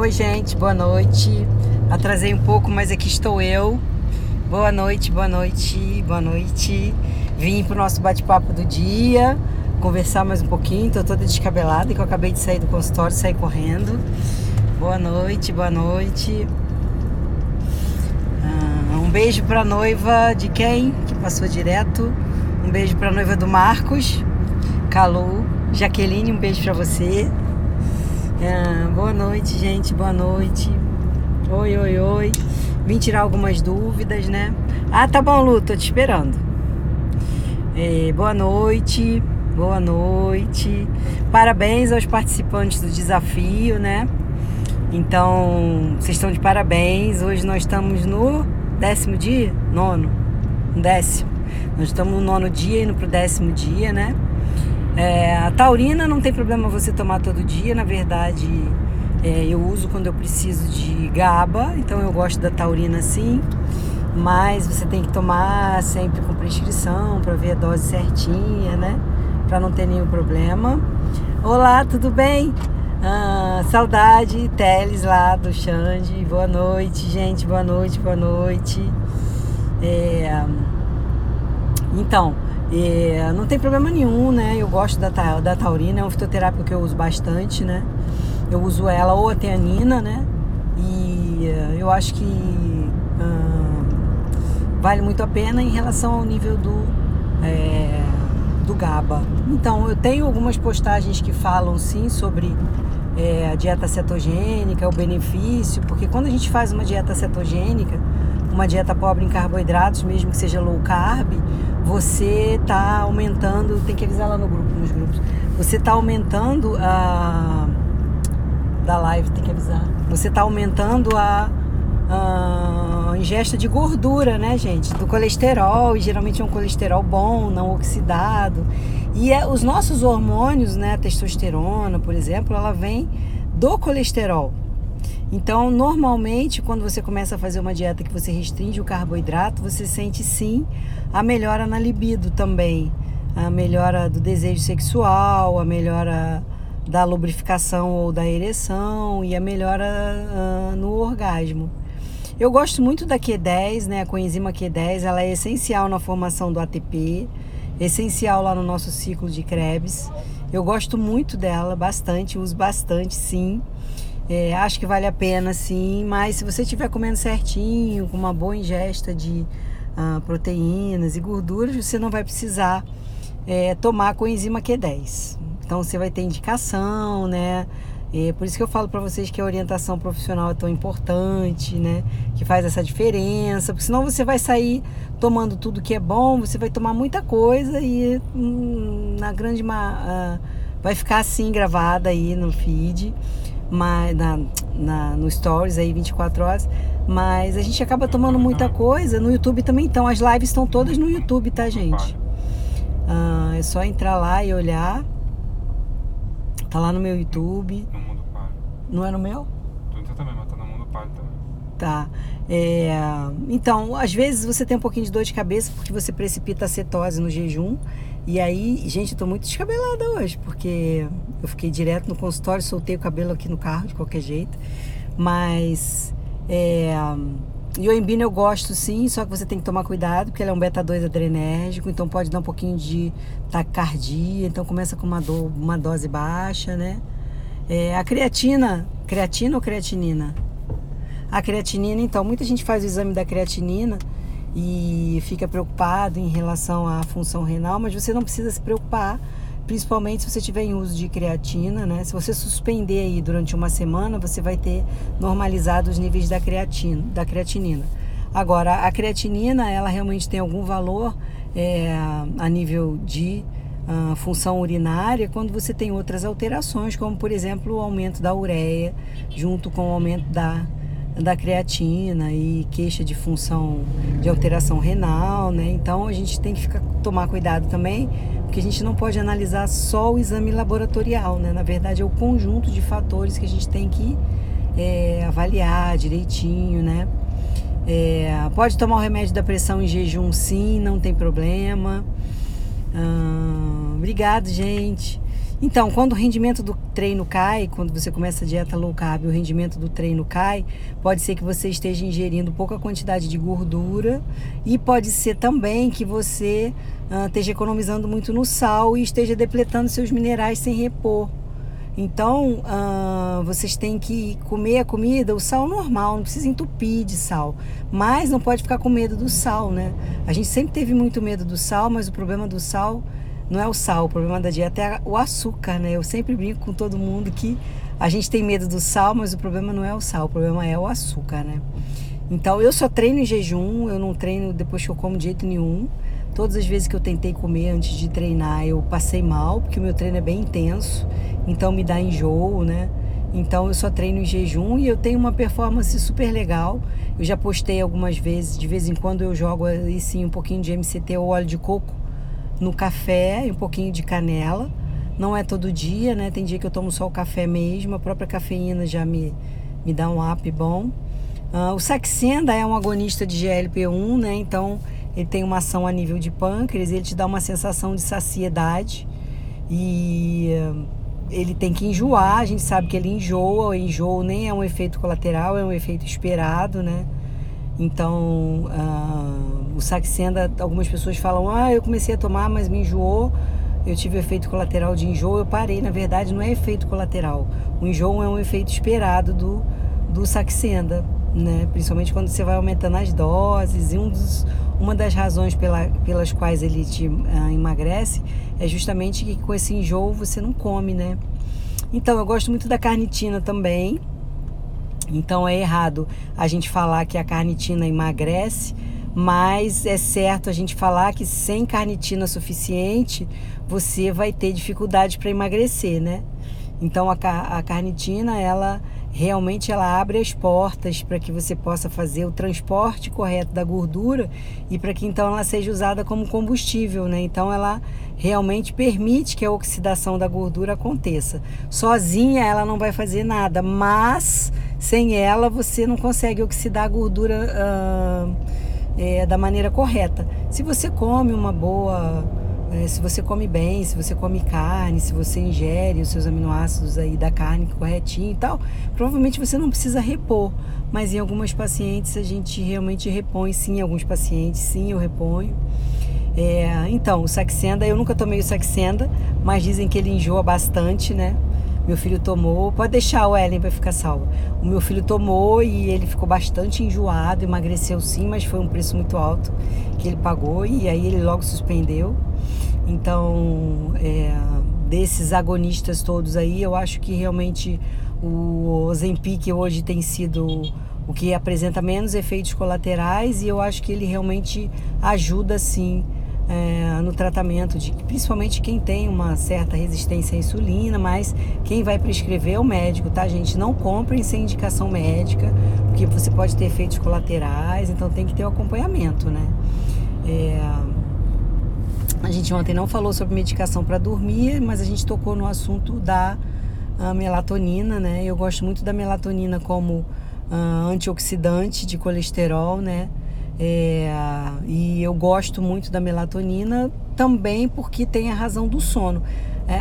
Oi, gente, boa noite. Atrasei um pouco, mas aqui estou eu. Boa noite, boa noite, boa noite. Vim pro nosso bate-papo do dia, conversar mais um pouquinho. Tô toda descabelada, que eu acabei de sair do consultório, sair correndo. Boa noite, boa noite. Um beijo pra noiva de quem? Que passou direto. Um beijo pra noiva do Marcos, Calu. Jaqueline, um beijo pra você. Boa noite, gente, boa noite. Oi, oi, oi. Vim tirar algumas dúvidas, né? Ah, tá bom, Lu, tô te esperando. Boa noite, boa noite. Parabéns aos participantes do desafio, né? Então, vocês estão de parabéns. Hoje nós estamos no 10º dia? Nono? No 10º. Nós estamos no 9º dia, indo pro 10º dia, né? A taurina não tem problema você tomar todo dia. Na verdade, eu uso quando eu preciso de GABA, então eu gosto da taurina sim, mas você tem que tomar sempre com prescrição para ver a dose certinha, né? Para não ter nenhum problema. Olá, tudo bem? Saudade, Teles lá do Xande. Boa noite, gente, boa noite, boa noite. Então, não tem problema nenhum, né? Eu gosto da taurina, é um fitoterápico que eu uso bastante, né? Eu uso ela ou a teanina, né? E eu acho que vale muito a pena em relação ao nível do GABA. Então, eu tenho algumas postagens que falam sim sobre a dieta cetogênica, o benefício, porque quando a gente faz uma dieta cetogênica, uma dieta pobre em carboidratos, mesmo que seja low carb, você está aumentando, tem que avisar lá nos grupos, você está aumentando da live, tem que avisar, você está aumentando a ingesta de gordura, né, gente, do colesterol, e geralmente é um colesterol bom, não oxidado, e os nossos hormônios, né, a testosterona, por exemplo, ela vem do colesterol. Então, normalmente, quando você começa a fazer uma dieta que você restringe o carboidrato, você sente sim a melhora na libido também, a melhora do desejo sexual, a melhora da lubrificação ou da ereção e a melhora no orgasmo. Eu gosto muito da Q10, né? A coenzima Q10, ela é essencial na formação do ATP, essencial lá no nosso ciclo de Krebs. Eu gosto muito dela, bastante, uso bastante, sim. Acho que vale a pena, sim, mas se você estiver comendo certinho, com uma boa ingesta de proteínas e gorduras, você não vai precisar tomar coenzima Q10. Então você vai ter indicação, né? Por isso que eu falo para vocês que a orientação profissional é tão importante, né? Que faz essa diferença, porque senão você vai sair tomando tudo que é bom, você vai tomar muita coisa e vai ficar assim gravada aí no feed, mas no Stories aí 24 horas, mas a gente acaba tomando muita coisa. No YouTube também estão, as lives estão todas no YouTube, tá, gente? É só entrar lá e olhar, tá lá no meu YouTube. No Mundo Paleo. Não é no meu? Tudo também, mas tá no Mundo Paleo também. Tá. Então, às vezes você tem um pouquinho de dor de cabeça porque você precipita a cetose no jejum. E aí, gente, eu tô muito descabelada hoje, porque eu fiquei direto no consultório, soltei o cabelo aqui no carro de qualquer jeito. Mas ioimbina eu gosto sim, só que você tem que tomar cuidado, porque ele é um beta-2 adrenérgico, então pode dar um pouquinho de taquicardia, então começa com uma dose baixa, né? A creatina ou creatinina? A creatinina, então, muita gente faz o exame da creatinina e fica preocupado em relação à função renal, mas você não precisa se preocupar, principalmente se você tiver em uso de creatina, né? Se você suspender aí durante uma semana, você vai ter normalizado os níveis da creatinina. Agora, a creatinina, ela realmente tem algum valor a nível de função urinária quando você tem outras alterações, como por exemplo o aumento da ureia junto com o aumento da creatina e queixa de função de alteração renal, né? Então a gente tem que tomar cuidado também, porque a gente não pode analisar só o exame laboratorial, né? Na verdade é o conjunto de fatores que a gente tem que avaliar direitinho, né? Pode tomar o remédio da pressão em jejum sim, não tem problema. Obrigado, gente. Então, quando o rendimento do treino cai, quando você começa a dieta low carb e o rendimento do treino cai, pode ser que você esteja ingerindo pouca quantidade de gordura e pode ser também que você esteja economizando muito no sal e esteja depletando seus minerais sem repor. Então, vocês têm que comer a comida, o sal normal, não precisa entupir de sal. Mas não pode ficar com medo do sal, né? A gente sempre teve muito medo do sal, mas o problema do sal não é o sal, o problema da dieta é o açúcar, né? Eu sempre brinco com todo mundo que a gente tem medo do sal, mas o problema não é o sal, o problema é o açúcar, né? Então, eu só treino em jejum, eu não treino depois que eu como de jeito nenhum. Todas as vezes que eu tentei comer antes de treinar, eu passei mal, porque o meu treino é bem intenso, então me dá enjoo, né? Então eu só treino em jejum e eu tenho uma performance super legal. Eu já postei algumas vezes, de vez em quando eu jogo aí sim um pouquinho de MCT ou óleo de coco no café e um pouquinho de canela. Não é todo dia, né? Tem dia que eu tomo só o café mesmo, a própria cafeína já me dá um up bom. O Saxenda é um agonista de GLP-1, né? Então ele tem uma ação a nível de pâncreas, ele te dá uma sensação de saciedade e ele tem que enjoar, a gente sabe que ele enjoa, o enjoo nem é um efeito colateral, é um efeito esperado, né? Então, o Saxenda, algumas pessoas falam, eu comecei a tomar, mas me enjoou, eu tive efeito colateral de enjoo, eu parei. Na verdade, não é efeito colateral, o enjoo é um efeito esperado do Saxenda, né? Principalmente quando você vai aumentando as doses, e uma das razões pelas quais ele te emagrece é justamente que com esse enjoo você não come, né? Então, eu gosto muito da carnitina também. Então, é errado a gente falar que a carnitina emagrece, mas é certo a gente falar que sem carnitina suficiente, você vai ter dificuldade para emagrecer, né? Então, a carnitina, ela realmente abre as portas para que você possa fazer o transporte correto da gordura e para que então ela seja usada como combustível, né? Então ela realmente permite que a oxidação da gordura aconteça. Sozinha ela não vai fazer nada, mas sem ela você não consegue oxidar a gordura da maneira correta. Se você come uma boa... se você come bem, se você come carne, se você ingere os seus aminoácidos aí da carne corretinho e tal, provavelmente você não precisa repor. Mas em algumas pacientes a gente realmente repõe, sim. Em alguns pacientes, sim, eu reponho. Então, o Saxenda, eu nunca tomei o Saxenda, mas dizem que ele enjoa bastante, né? Meu filho tomou, pode deixar o Ellen, vai ficar salva. O meu filho tomou e ele ficou bastante enjoado, emagreceu sim, mas foi um preço muito alto que ele pagou e aí ele logo suspendeu. Então, desses agonistas todos aí, eu acho que realmente o Ozempic hoje tem sido o que apresenta menos efeitos colaterais e eu acho que ele realmente ajuda sim no tratamento, principalmente quem tem uma certa resistência à insulina, mas quem vai prescrever é o médico, tá, gente? Não comprem sem indicação médica, porque você pode ter efeitos colaterais, então tem que ter o acompanhamento, né? A gente ontem não falou sobre medicação para dormir, mas a gente tocou no assunto da melatonina, né? Eu gosto muito da melatonina como antioxidante de colesterol, né? E eu gosto muito da melatonina também porque tem a razão do sono.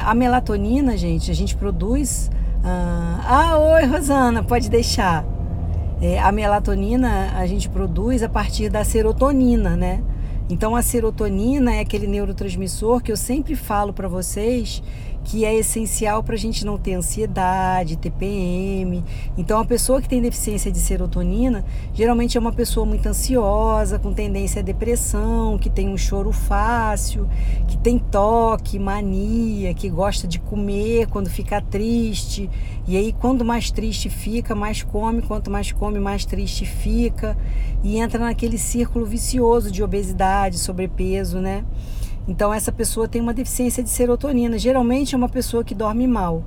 A melatonina, gente, a gente produz... oi, Rosana, pode deixar. A melatonina a gente produz a partir da serotonina, né? Então, a serotonina é aquele neurotransmissor que eu sempre falo para vocês que é essencial para a gente não ter ansiedade, TPM. Então, a pessoa que tem deficiência de serotonina, geralmente é uma pessoa muito ansiosa, com tendência à depressão, que tem um choro fácil, que tem toque, mania, que gosta de comer quando fica triste. E aí, quando mais triste fica, mais come. Quanto mais come, mais triste fica. E entra naquele círculo vicioso de obesidade, sobrepeso, né? Então, essa pessoa tem uma deficiência de serotonina. Geralmente é uma pessoa que dorme mal,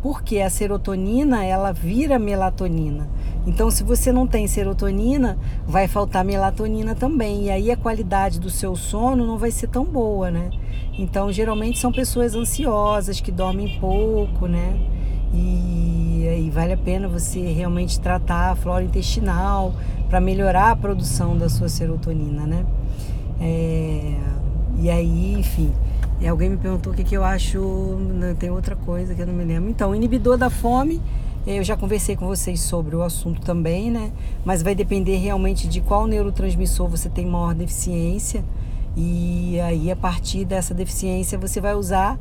porque a serotonina, ela vira melatonina. Então, se você não tem serotonina, vai faltar melatonina também. E aí a qualidade do seu sono não vai ser tão boa, né? Então, geralmente são pessoas ansiosas, que dormem pouco, né? E aí vale a pena você realmente tratar a flora intestinal para melhorar a produção da sua serotonina, né? E aí, enfim, E alguém me perguntou o que eu acho, tem outra coisa que eu não me lembro. Então, o inibidor da fome, eu já conversei com vocês sobre o assunto também, né? Mas vai depender realmente de qual neurotransmissor você tem maior deficiência. E aí, a partir dessa deficiência, você vai usar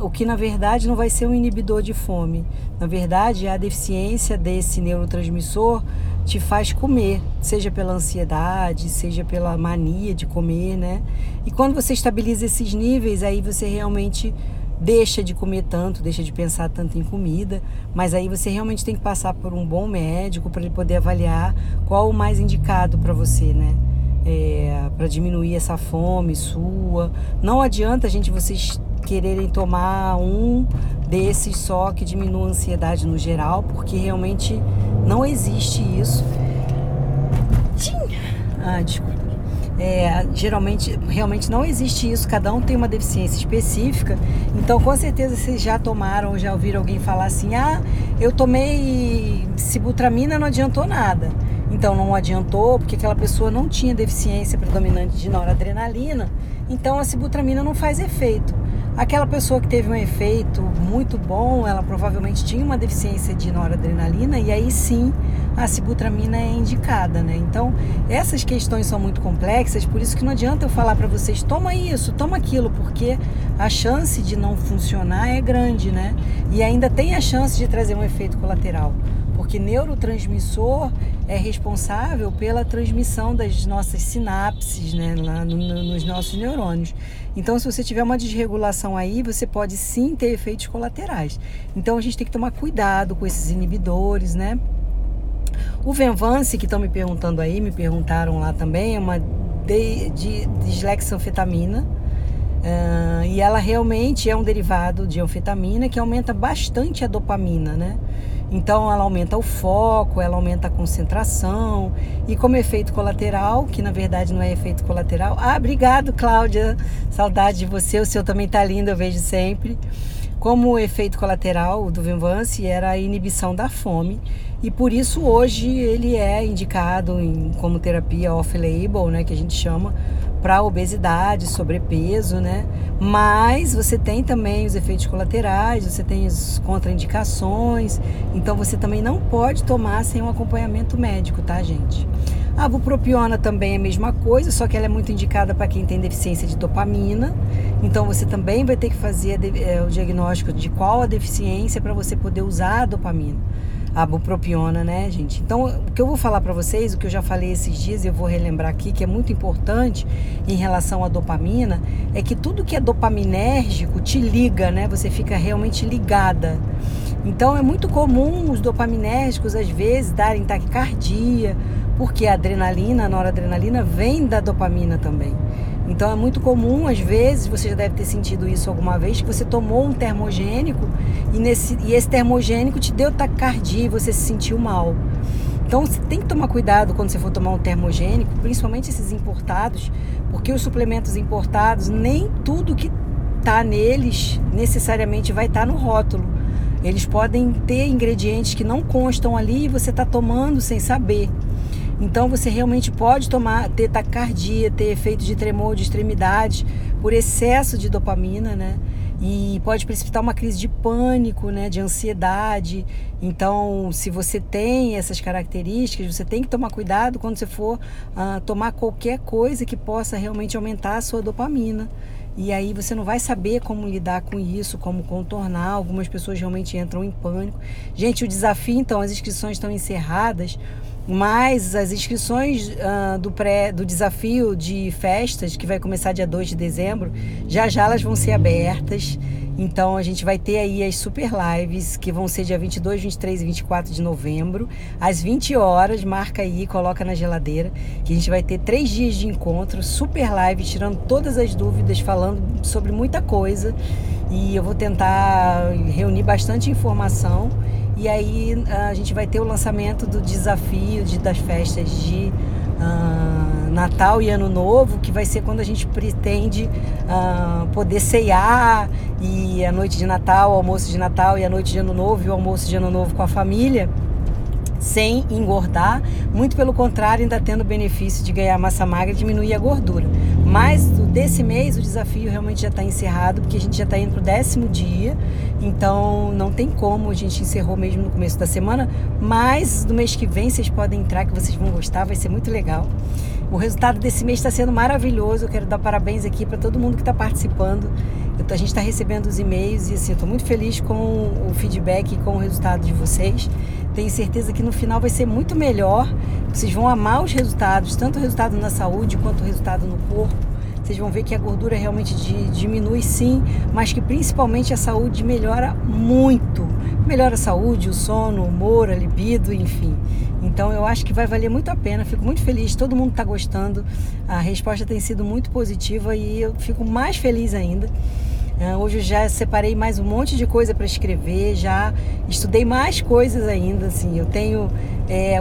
o que, na verdade, não vai ser um inibidor de fome. Na verdade, a deficiência desse neurotransmissor te faz comer, seja pela ansiedade, seja pela mania de comer, né? E quando você estabiliza esses níveis, aí você realmente deixa de comer tanto, deixa de pensar tanto em comida, mas aí você realmente tem que passar por um bom médico para ele poder avaliar qual o mais indicado para você, né? Para diminuir essa fome sua. Não adianta, gente, vocês quererem tomar um desses só que diminua a ansiedade no geral, porque realmente não existe isso. Desculpa. Geralmente, realmente não existe isso, cada um tem uma deficiência específica. Então, com certeza, vocês já tomaram, já ouviram alguém falar assim: eu tomei sibutramina, não adiantou nada. Então, não adiantou porque aquela pessoa não tinha deficiência predominante de noradrenalina, então a sibutramina não faz efeito. Aquela pessoa que teve um efeito muito bom, ela provavelmente tinha uma deficiência de noradrenalina, e aí sim a sibutramina é indicada, né? Então, essas questões são muito complexas, por isso que não adianta eu falar para vocês: toma isso, toma aquilo, porque a chance de não funcionar é grande, né? E ainda tem a chance de trazer um efeito colateral, porque neurotransmissor é responsável pela transmissão das nossas sinapses, né, lá nos nossos neurônios. Então, se você tiver uma desregulação aí, você pode sim ter efeitos colaterais. Então, a gente tem que tomar cuidado com esses inibidores, né? O Venvance, que estão me perguntando aí, me perguntaram lá também, é uma dislexanfetamina. E ela realmente é um derivado de anfetamina que aumenta bastante a dopamina, né? Então, ela aumenta o foco, ela aumenta a concentração. E como efeito colateral, que na verdade não é efeito colateral... obrigado, Cláudia. Saudade de você. O seu também tá lindo, eu vejo sempre. Como efeito colateral do Venvance era a inibição da fome. E por isso hoje ele é indicado como terapia off-label, né, que a gente chama, para obesidade, sobrepeso, né? Mas você tem também os efeitos colaterais, você tem as contraindicações, então você também não pode tomar sem um acompanhamento médico, tá, gente? A bupropiona também é a mesma coisa, só que ela é muito indicada para quem tem deficiência de dopamina, então você também vai ter que fazer o diagnóstico de qual a deficiência para você poder usar a dopamina. A bupropiona, né, gente? Então, o que eu vou falar para vocês, o que eu já falei esses dias e eu vou relembrar aqui, que é muito importante em relação à dopamina, é que tudo que é dopaminérgico te liga, né? Você fica realmente ligada. Então, é muito comum os dopaminérgicos, às vezes, darem taquicardia, porque a adrenalina, a noradrenalina, vem da dopamina também. Então, é muito comum, às vezes, você já deve ter sentido isso alguma vez, que você tomou um termogênico e esse termogênico te deu taquicardia e você se sentiu mal. Então, você tem que tomar cuidado quando você for tomar um termogênico, principalmente esses importados, porque os suplementos importados, nem tudo que está neles necessariamente vai estar no rótulo. Eles podem ter ingredientes que não constam ali e você está tomando sem saber. Então você realmente pode ter taquicardia, ter efeito de tremor de extremidade por excesso de dopamina, né? E pode precipitar uma crise de pânico, né? De ansiedade. Então, se você tem essas características, você tem que tomar cuidado quando você for tomar qualquer coisa que possa realmente aumentar a sua dopamina. E aí você não vai saber como lidar com isso, como contornar. Algumas pessoas realmente entram em pânico. Gente, o desafio, então, as inscrições estão encerradas, mas as inscrições do desafio de festas, que vai começar dia 2 de dezembro, já elas vão ser abertas. Então a gente vai ter aí as super lives, que vão ser dia 22, 23 e 24 de novembro, às 20 horas, marca aí, coloca na geladeira, que a gente vai ter 3 dias de encontro, super live, tirando todas as dúvidas, falando sobre muita coisa. E eu vou tentar reunir bastante informação. E aí a gente vai ter o lançamento do desafio das festas de Natal e Ano Novo, que vai ser quando a gente pretende poder ceiar, e a noite de Natal, o almoço de Natal, e a noite de Ano Novo e o almoço de Ano Novo com a família, sem engordar, muito pelo contrário, ainda tendo o benefício de ganhar massa magra e diminuir a gordura. Mas desse mês o desafio realmente já está encerrado, porque a gente já está indo para o 10º dia, então não tem como, a gente encerrou mesmo no começo da semana, mas do mês que vem vocês podem entrar, que vocês vão gostar, vai ser muito legal. O resultado desse mês está sendo maravilhoso, eu quero dar parabéns aqui para todo mundo que está participando. A gente está recebendo os e-mails e assim, eu estou muito feliz com o feedback e com o resultado de vocês. Tenho certeza que no final vai ser muito melhor, vocês vão amar os resultados, tanto o resultado na saúde quanto o resultado no corpo. Vocês vão ver que a gordura realmente diminui sim, mas que principalmente a saúde melhora muito. Melhora a saúde, o sono, o humor, a libido, enfim. Então eu acho que vai valer muito a pena, fico muito feliz, todo mundo está gostando, a resposta tem sido muito positiva e eu fico mais feliz ainda. Hoje eu já separei mais um monte de coisa para escrever, já estudei mais coisas ainda, assim, eu tenho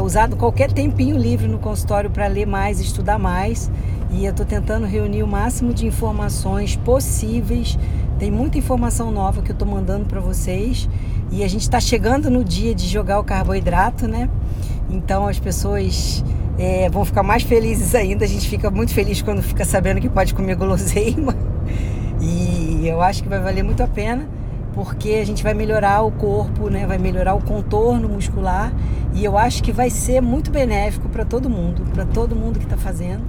usado qualquer tempinho livre no consultório para ler mais, estudar mais, e eu estou tentando reunir o máximo de informações possíveis. Tem muita informação nova que eu estou mandando para vocês, e a gente está chegando no dia de jogar o carboidrato, né? Então as pessoas vão ficar mais felizes ainda, a gente fica muito feliz quando fica sabendo que pode comer guloseima. E eu acho que vai valer muito a pena, porque a gente vai melhorar o corpo, né? Vai melhorar o contorno muscular, e eu acho que vai ser muito benéfico para todo mundo que está fazendo,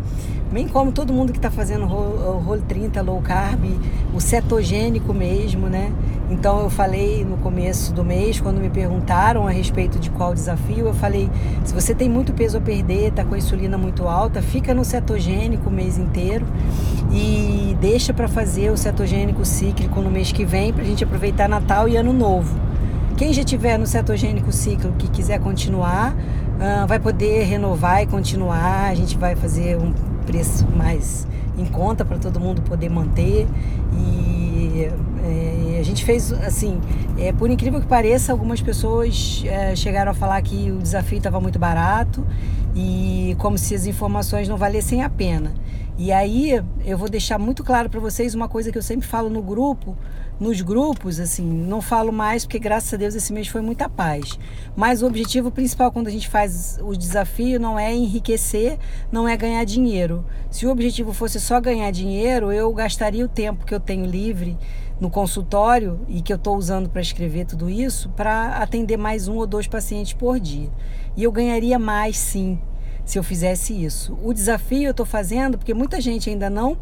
bem como todo mundo que está fazendo o Whole30, low carb, o cetogênico mesmo, né? Então eu falei no começo do mês, quando me perguntaram a respeito de qual desafio, eu falei, se você tem muito peso a perder, está com a insulina muito alta, fica no cetogênico o mês inteiro e deixa para fazer o cetogênico cíclico no mês que vem, para a gente aproveitar Natal e Ano Novo. Quem já estiver no cetogênico cíclico que quiser continuar, vai poder renovar e continuar. A gente vai fazer um preço mais em conta para todo mundo poder manter. E a gente fez assim, por incrível que pareça, algumas pessoas chegaram a falar que o desafio estava muito barato e como se as informações não valessem a pena. E aí eu vou deixar muito claro para vocês uma coisa que eu sempre falo nos grupos, assim, não falo mais porque graças a Deus esse mês foi muita paz. Mas o objetivo principal quando a gente faz o desafio não é enriquecer, não é ganhar dinheiro. Se o objetivo fosse só ganhar dinheiro, eu gastaria o tempo que eu tenho livre no consultório e que eu estou usando para escrever tudo isso para atender mais 1 ou 2 pacientes por dia. E eu ganharia mais sim, se eu fizesse isso. O desafio eu estou fazendo porque muita gente ainda não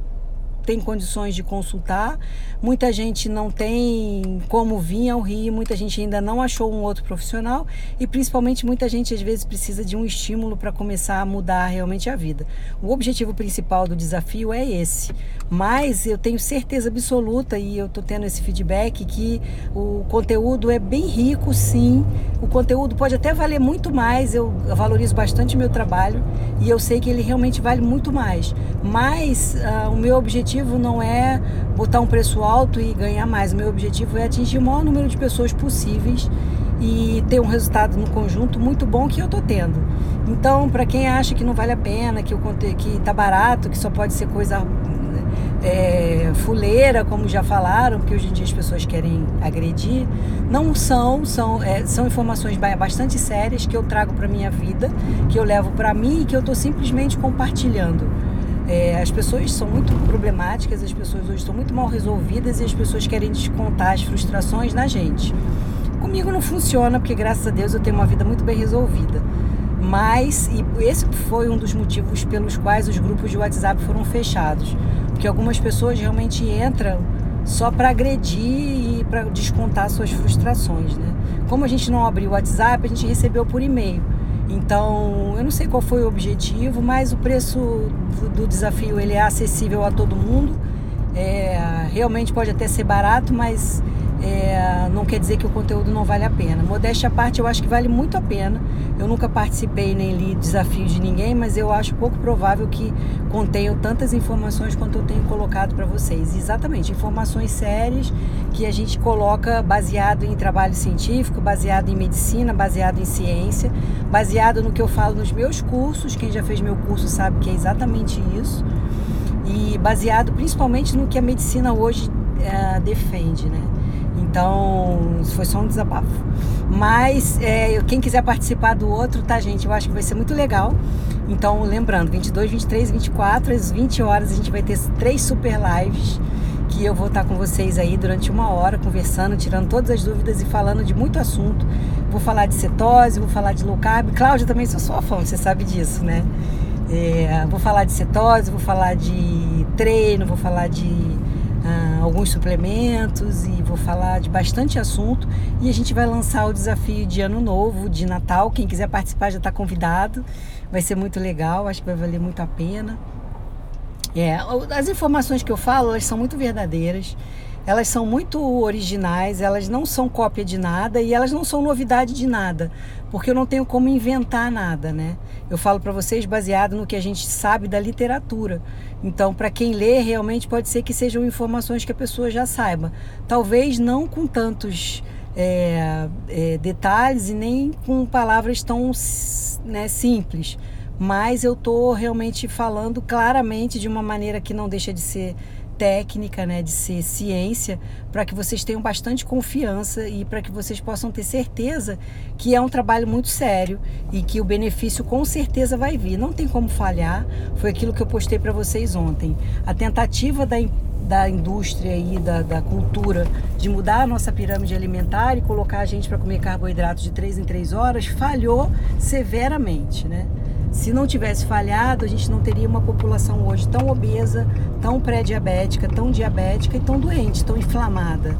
tem condições de consultar, muita gente não tem como vir ao Rio, muita gente ainda não achou um outro profissional e principalmente muita gente às vezes precisa de um estímulo para começar a mudar realmente a vida. O objetivo principal do desafio é esse, mas eu tenho certeza absoluta e eu estou tendo esse feedback que o conteúdo é bem rico sim, o conteúdo pode até valer muito mais, eu valorizo bastante o meu trabalho e eu sei que ele realmente vale muito mais, mas o meu objetivo não é botar um preço alto e ganhar mais. O meu objetivo é atingir o maior número de pessoas possíveis e ter um resultado no conjunto muito bom que eu tô tendo. Então, para quem acha que não vale a pena, que tá barato, que só pode ser coisa fuleira, como já falaram, porque hoje em dia as pessoas querem agredir, não são informações bastante sérias que eu trago para minha vida, que eu levo para mim e que eu tô simplesmente compartilhando. As pessoas são muito problemáticas, as pessoas hoje estão muito mal resolvidas e as pessoas querem descontar as frustrações na gente. Comigo não funciona, porque graças a Deus eu tenho uma vida muito bem resolvida. Mas esse foi um dos motivos pelos quais os grupos de WhatsApp foram fechados. Porque algumas pessoas realmente entram só para agredir e para descontar suas frustrações, né? Como a gente não abriu o WhatsApp, a gente recebeu por e-mail. Então, eu não sei qual foi o objetivo, mas o preço do desafio ele é acessível a todo mundo. Realmente pode até ser barato, mas não quer dizer que o conteúdo não vale a pena. Modéstia à parte, eu acho que vale muito a pena. Eu nunca participei nem li desafios de ninguém, mas eu acho pouco provável que contenham tantas informações quanto eu tenho colocado para vocês. Exatamente, informações sérias que a gente coloca baseado em trabalho científico, baseado em medicina, baseado em ciência, baseado no que eu falo nos meus cursos. Quem já fez meu curso sabe que é exatamente isso. E baseado principalmente no que a medicina hoje defende, né? Então, isso foi só um desabafo. Mas quem quiser participar do outro, tá, gente? Eu acho que vai ser muito legal. Então, lembrando, 22, 23 e 24, às 20 horas, a gente vai ter 3 super lives que eu vou estar com vocês aí durante 1 hora, conversando, tirando todas as dúvidas e falando de muito assunto. Vou falar de cetose, vou falar de low carb. Cláudia, também sou sua fã, você sabe disso, né? Vou falar de cetose, vou falar de treino, vou falar de alguns suplementos e vou falar de bastante assunto. E a gente vai lançar o desafio de Ano Novo, de Natal. Quem quiser participar já está convidado. Vai ser muito legal, acho que vai valer muito a pena. As informações que eu falo, elas são muito verdadeiras, elas são muito originais, elas não são cópia de nada e elas não são novidade de nada, porque eu não tenho como inventar nada, né? Eu falo para vocês baseado no que a gente sabe da literatura. Então, para quem lê, realmente pode ser que sejam informações que a pessoa já saiba. Talvez não com tantos detalhes e nem com palavras tão simples. Mas eu estou realmente falando claramente de uma maneira que não deixa de ser técnica, né, de ser ciência, para que vocês tenham bastante confiança e para que vocês possam ter certeza que é um trabalho muito sério e que o benefício com certeza vai vir. Não tem como falhar, foi aquilo que eu postei para vocês ontem. A tentativa da indústria e da cultura de mudar a nossa pirâmide alimentar e colocar a gente para comer carboidratos de 3 em 3 horas falhou severamente, né? Se não tivesse falhado, a gente não teria uma população hoje tão obesa, tão pré-diabética, tão diabética e tão doente, tão inflamada.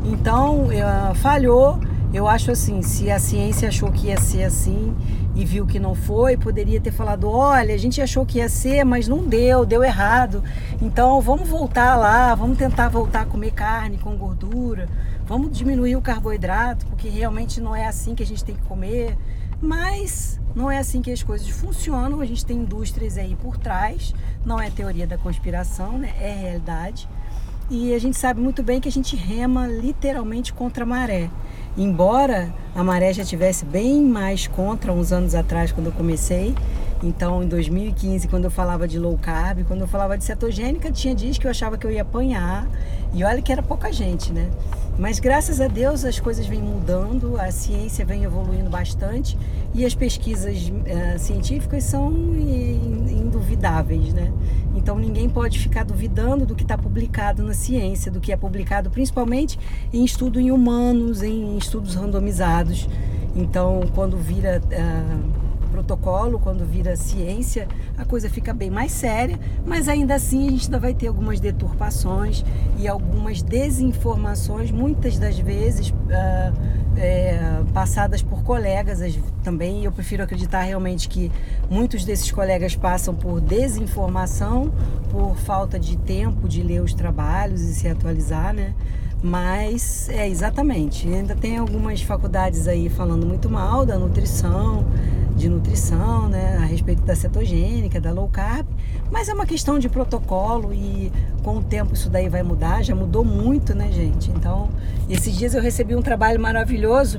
Então, falhou. Eu acho assim, se a ciência achou que ia ser assim e viu que não foi, poderia ter falado, olha, a gente achou que ia ser, mas não deu errado. Então, vamos voltar lá, vamos tentar voltar a comer carne com gordura, vamos diminuir o carboidrato, porque realmente não é assim que a gente tem que comer. Mas não é assim que as coisas funcionam, a gente tem indústrias aí por trás, não é teoria da conspiração, né? É realidade. E a gente sabe muito bem que a gente rema literalmente contra a maré. Embora a maré já tivesse bem mais contra uns anos atrás, quando eu comecei. Então, em 2015, quando eu falava de low carb, quando eu falava de cetogênica, tinha dias que eu achava que eu ia apanhar. E olha que era pouca gente, né? Mas graças a Deus as coisas vêm mudando, a ciência vem evoluindo bastante e as pesquisas científicas são induvidáveis, né? Então ninguém pode ficar duvidando do que está publicado na ciência, do que é publicado principalmente em estudo em humanos, em estudos randomizados. Então quando vira protocolo, quando vira ciência, a coisa fica bem mais séria, mas ainda assim a gente ainda vai ter algumas deturpações e algumas desinformações, muitas das vezes passadas por colegas também. Eu prefiro acreditar realmente que muitos desses colegas passam por desinformação, por falta de tempo de ler os trabalhos e se atualizar, né? Mas exatamente, ainda tem algumas faculdades aí falando muito mal da nutrição, né, a respeito da cetogênica, da low carb, mas é uma questão de protocolo e com o tempo isso daí vai mudar, já mudou muito, né, gente? Então, esses dias eu recebi um trabalho maravilhoso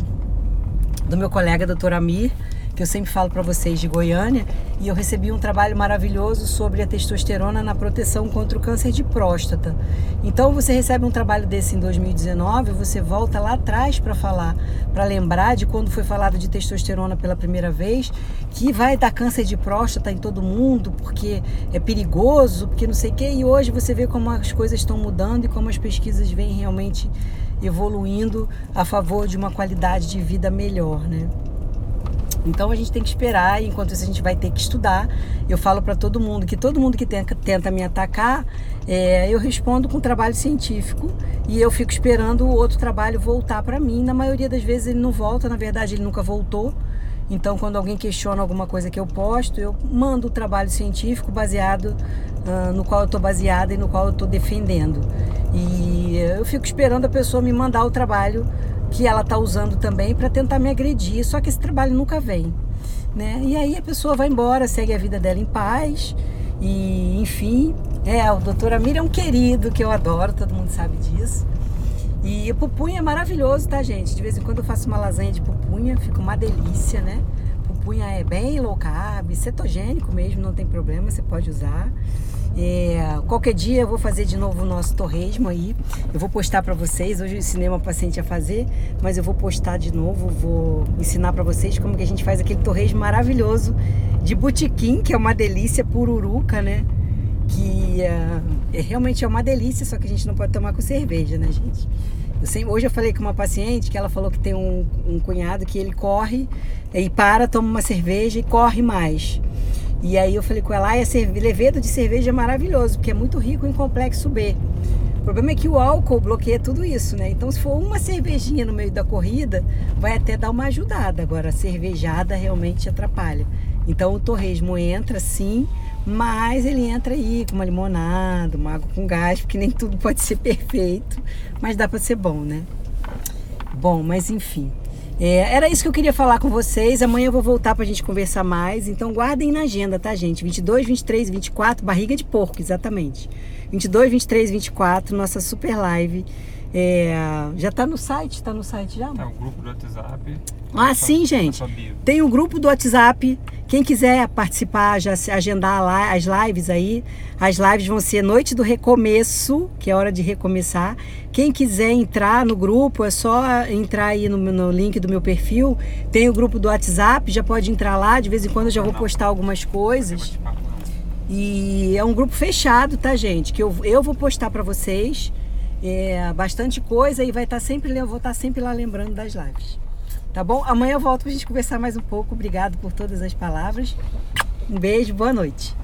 do meu colega Dr. Amir, que eu sempre falo para vocês, de Goiânia, e eu recebi um trabalho maravilhoso sobre a testosterona na proteção contra o câncer de próstata. Então você recebe um trabalho desse em 2019, você volta lá atrás para falar, para lembrar de quando foi falado de testosterona pela primeira vez, que vai dar câncer de próstata em todo mundo, porque é perigoso, porque não sei o quê, e hoje você vê como as coisas estão mudando e como as pesquisas vêm realmente evoluindo a favor de uma qualidade de vida melhor, né? Então a gente tem que esperar, e enquanto isso a gente vai ter que estudar. Eu falo para todo mundo que tenta me atacar, eu respondo com trabalho científico e eu fico esperando o outro trabalho voltar para mim. Na maioria das vezes ele não volta, na verdade ele nunca voltou. Então quando alguém questiona alguma coisa que eu posto, eu mando o trabalho científico baseado no qual eu estou baseada e no qual eu estou defendendo. E eu fico esperando a pessoa me mandar o trabalho que ela está usando também para tentar me agredir, só que esse trabalho nunca vem, né? E aí a pessoa vai embora, segue a vida dela em paz e, enfim, o Dr. Amir é um querido que eu adoro, todo mundo sabe disso. E o pupunha é maravilhoso, tá, gente? De vez em quando eu faço uma lasanha de pupunha, fica uma delícia, né? Pupunha é bem low carb, cetogênico mesmo, não tem problema, você pode usar. Qualquer dia eu vou fazer de novo o nosso torresmo aí. Eu vou postar para vocês. Hoje eu ensinei uma paciente a fazer, mas eu vou postar de novo. Vou ensinar para vocês como que a gente faz aquele torresmo maravilhoso de botequim, que é uma delícia, pururuca, né? Que realmente é uma delícia, só que a gente não pode tomar com cerveja, né, gente? Hoje eu falei com uma paciente que ela falou que tem um cunhado que ele corre e toma uma cerveja e corre mais. E aí eu falei com ela, levedo de cerveja é maravilhoso, porque é muito rico em complexo B. O problema é que o álcool bloqueia tudo isso, né? Então se for uma cervejinha no meio da corrida, vai até dar uma ajudada. Agora a cervejada realmente atrapalha. Então o torresmo entra sim, mas ele entra aí com uma limonada, uma água com gás, porque nem tudo pode ser perfeito, mas dá para ser bom, né? Bom, mas enfim. Era isso que eu queria falar com vocês. Amanhã eu vou voltar pra gente conversar mais. Então guardem na agenda, tá, gente? 22, 23, 24, barriga de porco, exatamente. 22, 23, 24, nossa super live. Já tá no site? Tá no site já? Tá, o grupo do WhatsApp. Sim, gente. Tem um grupo do WhatsApp. Quem quiser participar, já se agendar lá as lives aí. As lives vão ser Noite do Recomeço, que é hora de recomeçar. Quem quiser entrar no grupo, é só entrar aí no link do meu perfil. Tem o grupo do WhatsApp, já pode entrar lá. De vez em quando eu já vou postar algumas coisas. E é um grupo fechado, tá, gente? Que eu vou postar pra vocês. Bastante coisa e eu vou estar sempre lá lembrando das lives. Tá bom? Amanhã eu volto pra gente conversar mais um pouco. Obrigado por todas as palavras. Um beijo, boa noite.